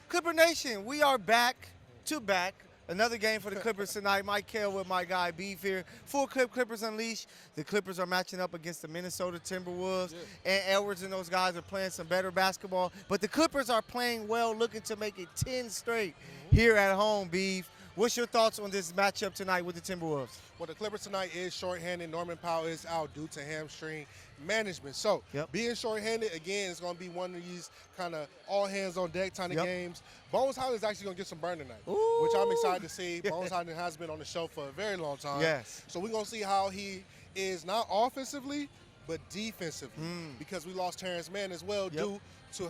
Clipper Nation, we are back to back. Another game for the Clippers tonight. Mike Kell with my guy Beef here. Full clip Clippers Unleashed. The Clippers are matching up against the Minnesota Timberwolves. And Edwards and those guys are playing some better basketball. But the Clippers are playing well, looking to make it 10 straight here at home, Beef. What's your thoughts on this matchup tonight with the Timberwolves? Well, the Clippers tonight is shorthanded. Norman Powell is out due to hamstring management. So, being shorthanded, again, it's going to be one of these kind of all-hands-on-deck kind of games. Bones Highland is actually going to get some burn tonight, which I'm excited to see. Bones Highland has been on the show for a very long time. So we're going to see how he is not offensively, but defensively, because we lost Terrence Mann as well due to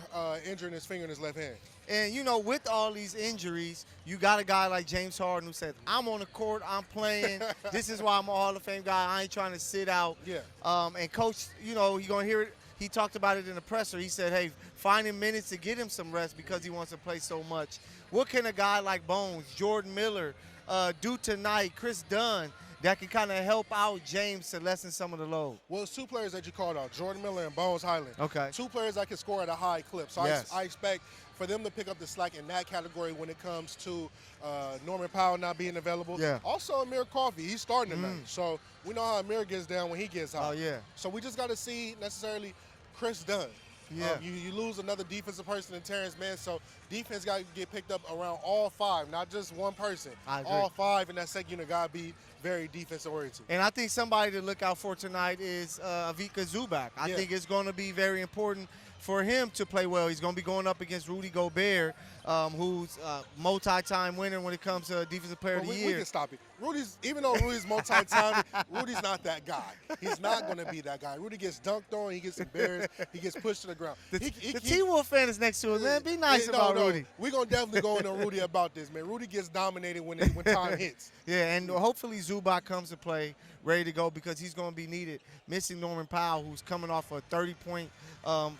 injuring his finger in his left hand. And, you know, with all these injuries, you got a guy like James Harden who says, I'm on the court, I'm playing. This is why I'm a Hall of Fame guy. I ain't trying to sit out. And Coach, you know, you're going to hear it. He talked about it in the presser. He said, hey, find him minutes to get him some rest because he wants to play so much. What can a guy like Bones, Jordan Miller, do tonight, Chris Dunn, that can kind of help out James to lessen some of the load? Well, it's two players that you called out, Jordan Miller and Bones Highland. Okay. Two players that can score at a high clip. So I expect for them to pick up the slack in that category when it comes to Norman Powell not being available. Also, Amir Coffey, he's starting tonight. So we know how Amir gets down when he gets hot. So we just got to see necessarily Chris Dunn. You lose another defensive person in Terrence Mann, so defense got to get picked up around all five, not just one person. All five in that second unit got to be very defensive-oriented. And I think somebody to look out for tonight is Ivica Zubac. I think it's going to be very important for him to play well. He's going to be going up against Rudy Gobert, who's a multi-time winner when it comes to Defensive Player of the Year. We can stop it. Even though Rudy's multi-time, Rudy's not that guy. He's not going to be that guy. Rudy gets dunked on, he gets embarrassed, he gets pushed to the ground. The T-Wolf fan is next to us, man. Be nice about Rudy. We're going to definitely go into Rudy about this, man. Rudy gets dominated when time hits. And hopefully Zubac comes to play ready to go because he's going to be needed. Missing Norman Powell, who's coming off a 30-point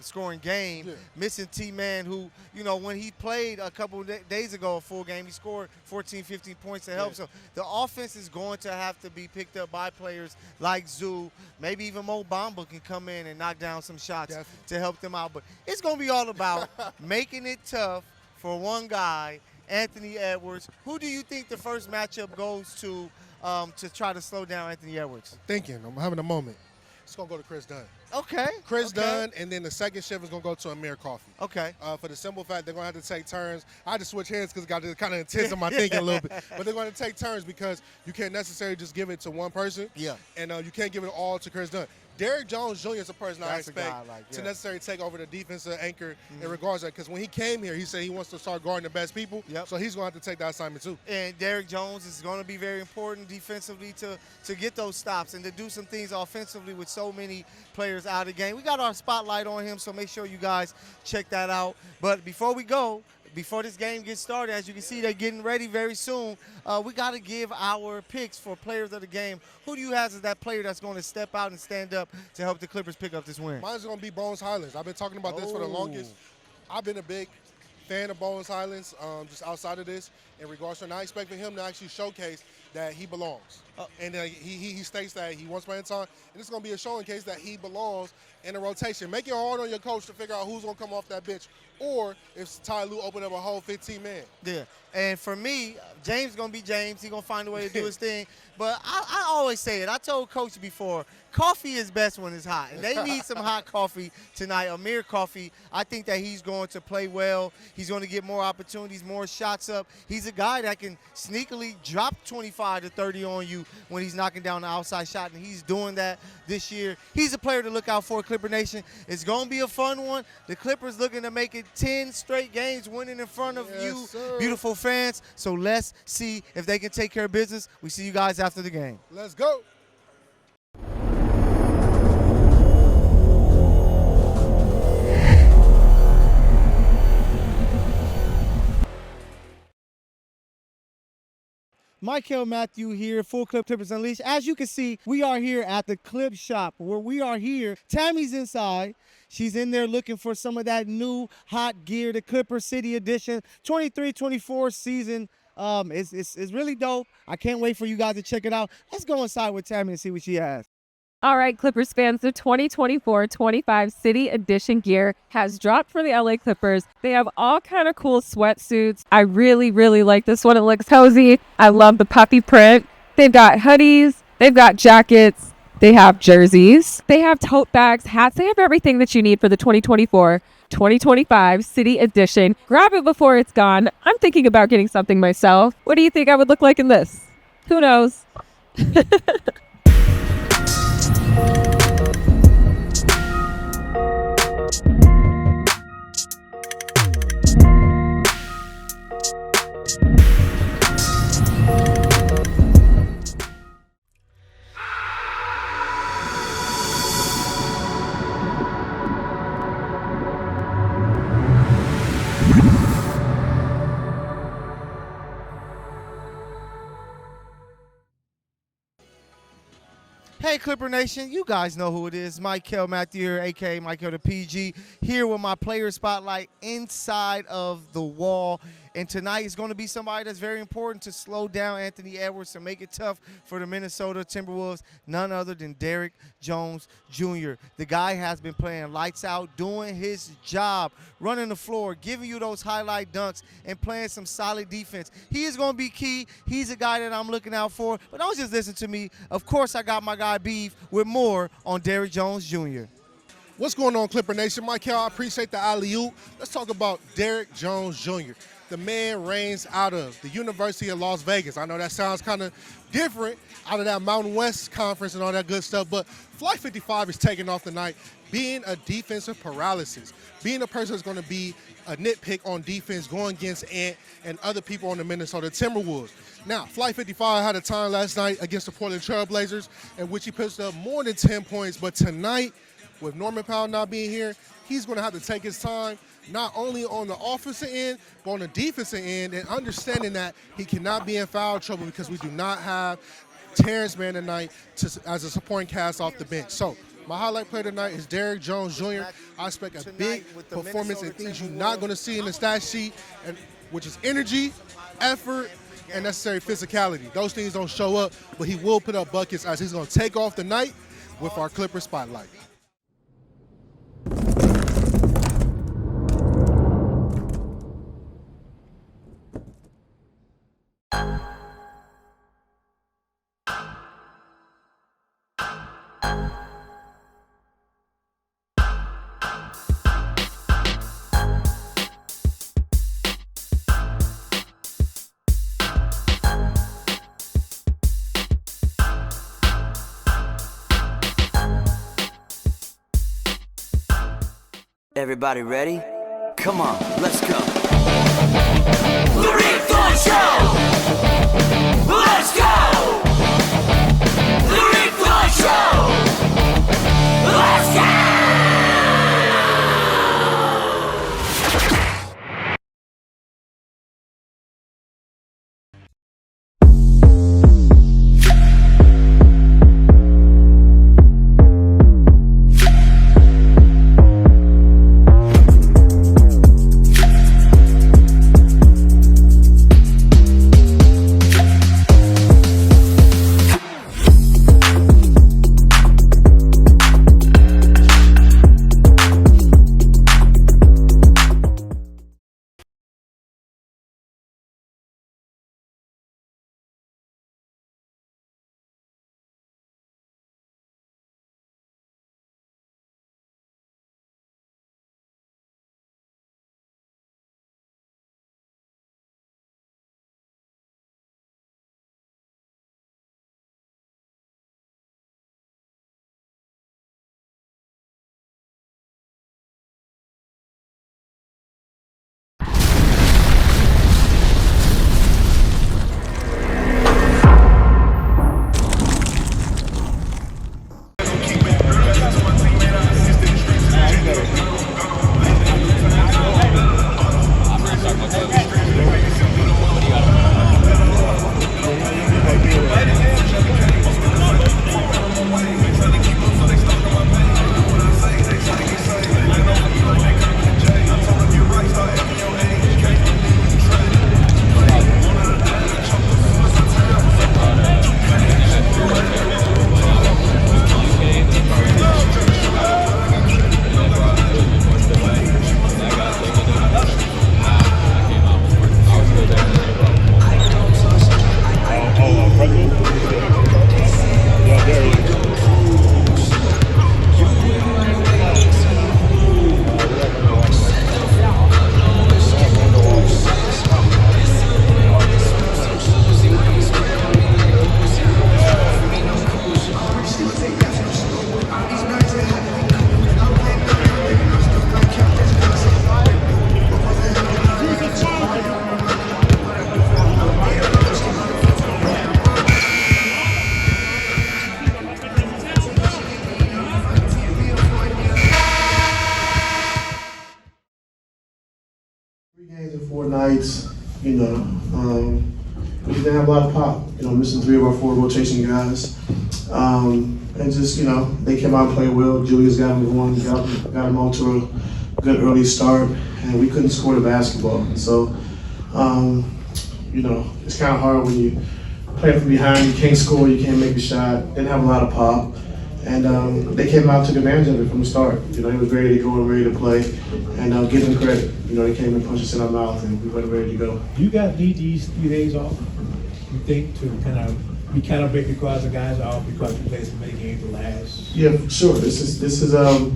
scoring game. Missing T-Man, who, you know, when he played a couple of days ago, a full game, he scored 14, 15 points to help. So the offense is going to have to be picked up by players like Zoo. Maybe even Mo Bamba can come in and knock down some shots to help them out. But it's going to be all about making it tough for one guy, Anthony Edwards. Who do you think the first matchup goes to try to slow down Anthony Edwards? I'm having a moment. It's going to go to Chris Dunn. Chris Dunn, and then the second shift is going to go to Amir Coffey. For the simple fact they're going to have to take turns. I had to switch hands because it got kind of intense in my thinking a little bit. But they're going to take turns because you can't necessarily just give it to one person. And you can't give it all to Chris Dunn. Derrick Jones Jr. is a person I expect to necessarily take over the defensive anchor in regards to that. Because when he came here, he said he wants to start guarding the best people. So he's going to have to take that assignment too. And Derrick Jones is going to be very important defensively to get those stops and to do some things offensively with so many players out of the game. We got our spotlight on him, so make sure you guys check that out. But before we go, before this game gets started, as you can see, they're getting ready very soon. We got to give our picks for players of the game. Who do you have as that player that's going to step out and stand up to help the Clippers pick up this win? Mine's going to be Bones Highlands. I've been talking about this for the longest. I've been a big fan of Bones Highlands just outside of this in regards to, and I expect for him to actually showcase that he belongs. And he states that he wants playing time, and it's going to be a showing case that he belongs in a rotation. Make it hard on your coach to figure out who's going to come off that bench, or if Ty Lue opened up a whole 15-man. And for me, James is going to be James. He's going to find a way to do his thing. But I always say it. I told Coach before, coffee is best when it's hot. And they need some hot coffee tonight. Amir Coffey, I think that he's going to play well. He's going to get more opportunities, more shots up. He's a guy that can sneakily drop 25 to 30 on you when he's knocking down the outside shot, and he's doing that this year. He's a player to look out for, Clipper Nation. It's going to be a fun one. The Clippers looking to make it 10 straight games winning in front of you, beautiful fans. So let's see if they can take care of business. We see you guys after the game. Let's go. Michael Matthew here, Full Clip Clippers Unleashed. As you can see, we are here at the Clip Shop where we are here. Tammy's inside. She's in there looking for some of that new hot gear, the Clipper City Edition 23-24 season. It's really dope. I can't wait for you guys to check it out. Let's go inside with Tammy and see what she has. All right, Clippers fans, the 2024-25 City Edition gear has dropped for the LA Clippers. They have all kind of cool sweatsuits. I really, really like this one. It looks cozy. I love the puffy print. They've got hoodies. They've got jackets. They have jerseys. They have tote bags, hats. They have everything that you need for the 2024-2025 City Edition. Grab it before it's gone. I'm thinking about getting something myself. What do you think I would look like in this? Who knows? Hey, Clipper Nation, you guys know who it is. Michael Matthew here, a.k.a. Michael the PG, here with my player spotlight inside of the wall. And tonight is going to be somebody that's very important to slow down Anthony Edwards, to make it tough for the Minnesota Timberwolves, none other than Derrick Jones Jr. The guy has been playing lights out, doing his job, running the floor, giving you those highlight dunks, and playing some solid defense. He is going to be key. He's a guy that I'm looking out for. But don't just listen to me. Of course, I got my guy Beef with more on Derrick Jones Jr. What's going on, Clipper Nation? Michael, I appreciate the alley-oop. Let's talk about Derrick Jones Jr. The man reigns out of the University of Las Vegas. I know that sounds kind of different out of that Mountain West Conference and all that good stuff, but Flight 55 is taking off tonight, being a defensive paralysis, being a person that's going to be a nitpick on defense going against Ant and other people on the Minnesota Timberwolves. Now, Flight 55 had a time last night against the Portland Trail Blazers in which he pitched up more than 10 points, but tonight, with Norman Powell not being here, he's going to have to take his time, not only on the offensive end, but on the defensive end, and understanding that he cannot be in foul trouble because we do not have Terrence Mann tonight as a supporting cast off the bench. So my highlight player tonight is Derrick Jones Jr. I expect a big performance and things you're not going to see in the stat sheet, which is energy, effort, and necessary physicality. Those things don't show up, but he will put up buckets as he's going to take off the night with our Clipper spotlight. Everybody ready? Come on, let's go. The Refund Show! Let's go! The Refund Show! Let's go! nights, we just didn't have a lot of pop. Missing 3 of our 4 rotation guys. And just, they came out and played well. Julius got them going, got them off to a good early start, and we couldn't score the basketball. So, it's kind of hard when you play from behind, you can't score, you can't make a shot, didn't have a lot of pop. And they came out and took advantage of it from the start. They was ready to go and ready to play, and give them credit. They came and punched us in our mouth, and we were ready to go. You need these 3 days off, you think, to kind of recalibrate because the guys are off because you played so many games the last? Yeah, for sure. This is a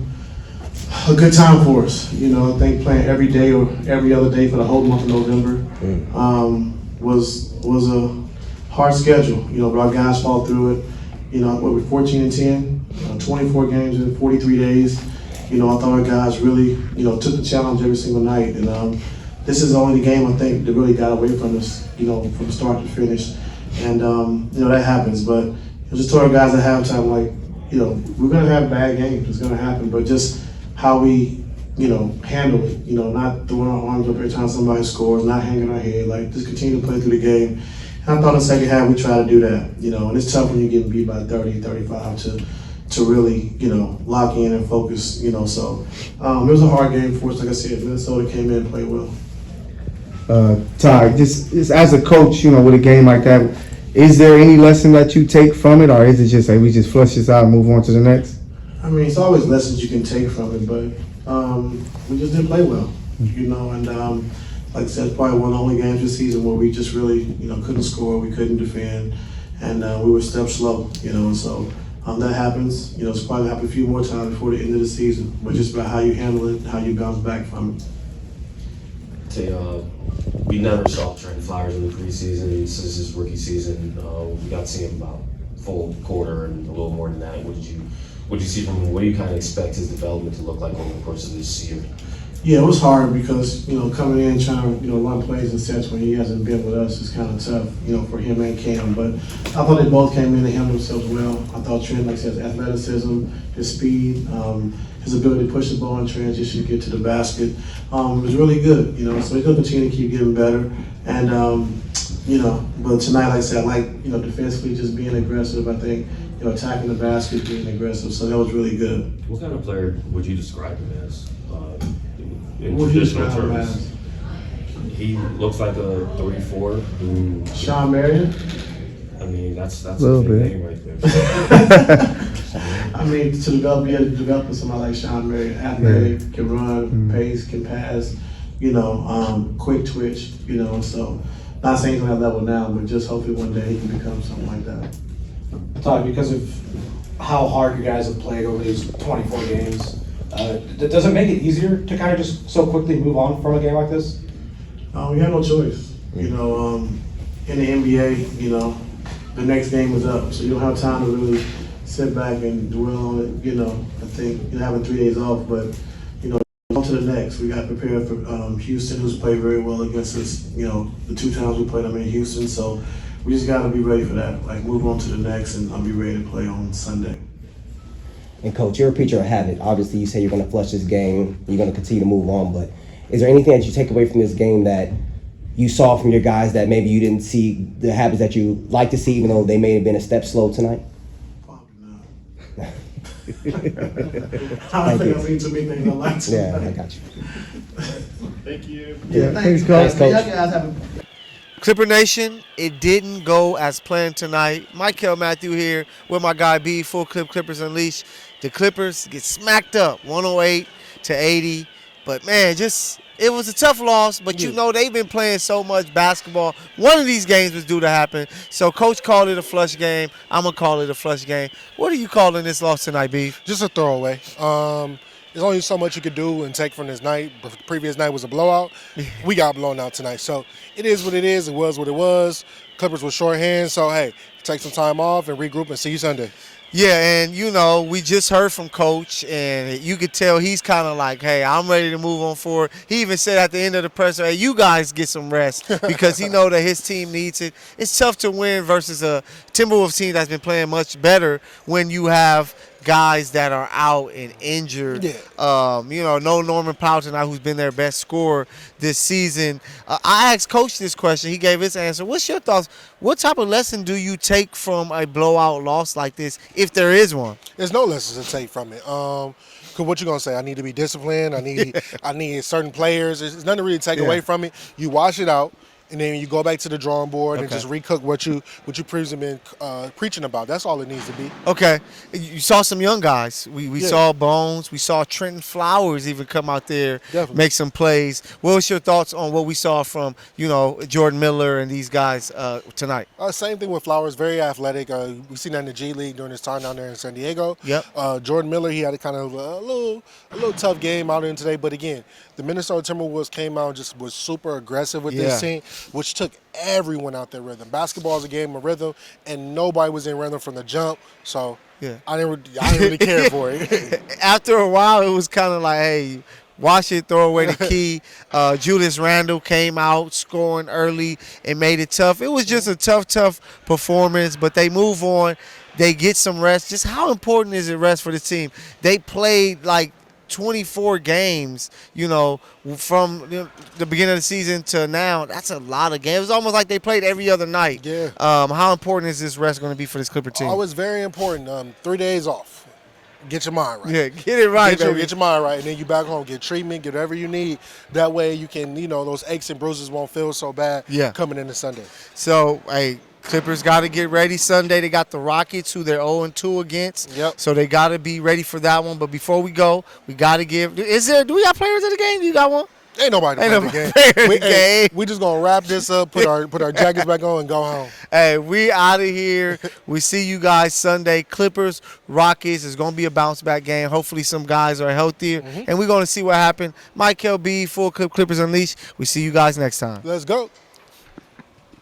good time for us. I think playing every day or every other day for the whole month of November was a hard schedule. But our guys fought through it. We're 14-10, 24 games in 43 days. I thought our guys really, took the challenge every single night. And this is only the game I think that really got away from us, from start to finish. And that happens. But I just told our guys at halftime, we're gonna have bad games. It's gonna happen. But just how we, handle it. Not throwing our arms up every time somebody scores, not hanging our head. Just continue to play through the game. And I thought in the second half we tried to do that, and it's tough when you're getting beat by 30, 35 to really, lock in and focus, so it was a hard game for us. Like I said, Minnesota came in and played well. Ty, just as a coach, with a game like that, is there any lesson that you take from it, or is it just like we just flush this out and move on to the next? I mean, it's always lessons you can take from it, but we just didn't play well, and like I said, it's probably one of the only games this season where we just really, couldn't score, we couldn't defend, and we were steps slow, and so that happens. It's probably happen a few more times before the end of the season, but just about how you handle it, how you bounce back from it. We never saw Trent Flowers in the preseason since his rookie season. We got to see him about full quarter and a little more than that. What did you see from him? What do you kind of expect his development to look like over the course of this year? Yeah, it was hard because, coming in trying to, run plays and sets when he hasn't been with us is kind of tough, for him and Cam. But I thought they both came in and handled themselves well. I thought Trent, like I said, his athleticism, his speed, his ability to push the ball in transition, get to the basket, was really good, So he's going to continue to keep getting better. And, but tonight, like I said, defensively just being aggressive, I think, attacking the basket, being aggressive. So that was really good. What kind of player would you describe him as? In What would you traditional describe him terms, as? he looks like a 3-4. Sean Marion? I mean, that's a Little big bit. name right there. I mean, to develop with somebody like Sean Marion, athletic, can run, pace, can pass, quick twitch, so not saying he's on that level now, but just hopefully one day he can become something like that. Todd, because of how hard you guys have played over these 24 games, does it make it easier to kind of just so quickly move on from a game like this? We have no choice. In the NBA, the next game is up, so you don't have time to really sit back and dwell on it. I think having 3 days off, but on to the next. We got prepared for Houston, who's played very well against us. The 2 times we played them in Houston, so we just got to be ready for that. Move on to the next, and I'll be ready to play on Sunday. And Coach, you're a preacher of habit. Obviously, you say you're going to flush this game, you're going to continue to move on, but is there anything that you take away from this game that you saw from your guys that maybe you didn't see the habits that you like to see, even though they may have been a step slow tonight? Probably not. I don't think I've seen too many things I like to. Yeah, I got you. Thank you. Yeah, thanks, Coach. Clipper Nation, it didn't go as planned tonight. Michael Matthew here with my guy B, Full Clip Clippers Unleashed. The Clippers get smacked up 108-80. But man, it was a tough loss, but they've been playing so much basketball. One of these games was due to happen. So Coach called it a flush game. I'm going to call it a flush game. What are you calling this loss tonight, Beef? Just a throwaway. There's only so much you could do and take from this night. The previous night was a blowout. We got blown out tonight. So it is what it is. It was what it was. Clippers were short hands. So, hey, take some time off and regroup and see you Sunday. Yeah, and you know, we just heard from Coach, and you could tell he's kind of like, hey, I'm ready to move on forward. He even said at the end of the presser, hey, you guys get some rest because he know that his team needs it. It's tough to win versus a Timberwolves team that's been playing much better when you have guys that are out and injured. Yeah. You know, no Norman Powell tonight, who's been their best scorer this season. I asked Coach this question. He gave his answer. What's your thoughts? What type of lesson do you take from a blowout loss like this, if there is one? There's no lessons to take from it. Cause what you gonna say? I need to be disciplined. I need certain players. There's nothing to really take away from it. You wash it out, and then you go back to the drawing board and just recook what you previously been preaching about. That's all it needs to be. Okay, you saw some young guys. We saw Bones. We saw Trenton Flowers even come out there, make some plays. What was your thoughts on what we saw from Jordan Miller and these guys tonight? Same thing with Flowers. Very athletic. We seen that in the G League during his time down there in San Diego. Yep. Jordan Miller, he had a kind of a little tough game out in today, but again, the Minnesota Timberwolves came out and just was super aggressive with this team, which took everyone out their rhythm. Basketball is a game of rhythm, and nobody was in rhythm from the jump. So I didn't really care for it. After a while, it was kind of like, hey, wash it, throw away the key. Julius Randle came out scoring early and made it tough. It was just a tough performance, but they move on. They get some rest. Just how important is it rest for the team? They played like 24 games, from the beginning of the season to now. That's a lot of games. It's almost like they played every other night. Yeah. How important is this rest going to be for this Clipper team? Oh, it's very important. 3 days off. Get your mind right. Yeah, get it right, baby. Get your mind right, and then you back home, get treatment, get whatever you need. That way you can, those aches and bruises won't feel so bad coming into Sunday. So, hey, Clippers got to get ready Sunday. They got the Rockets, who they're 0-2 against. Yep. So they got to be ready for that one. But before we go, we got to give – do we got players in the game? You got one? Ain't nobody playing the game. We just going to wrap this up, put our jackets back on, and go home. Hey, we out of here. We see you guys Sunday. Clippers, Rockets is going to be a bounce-back game. Hopefully some guys are healthier. And we're going to see what happened. Mike LB, Full Clip Clippers Unleashed. We see you guys next time. Let's go.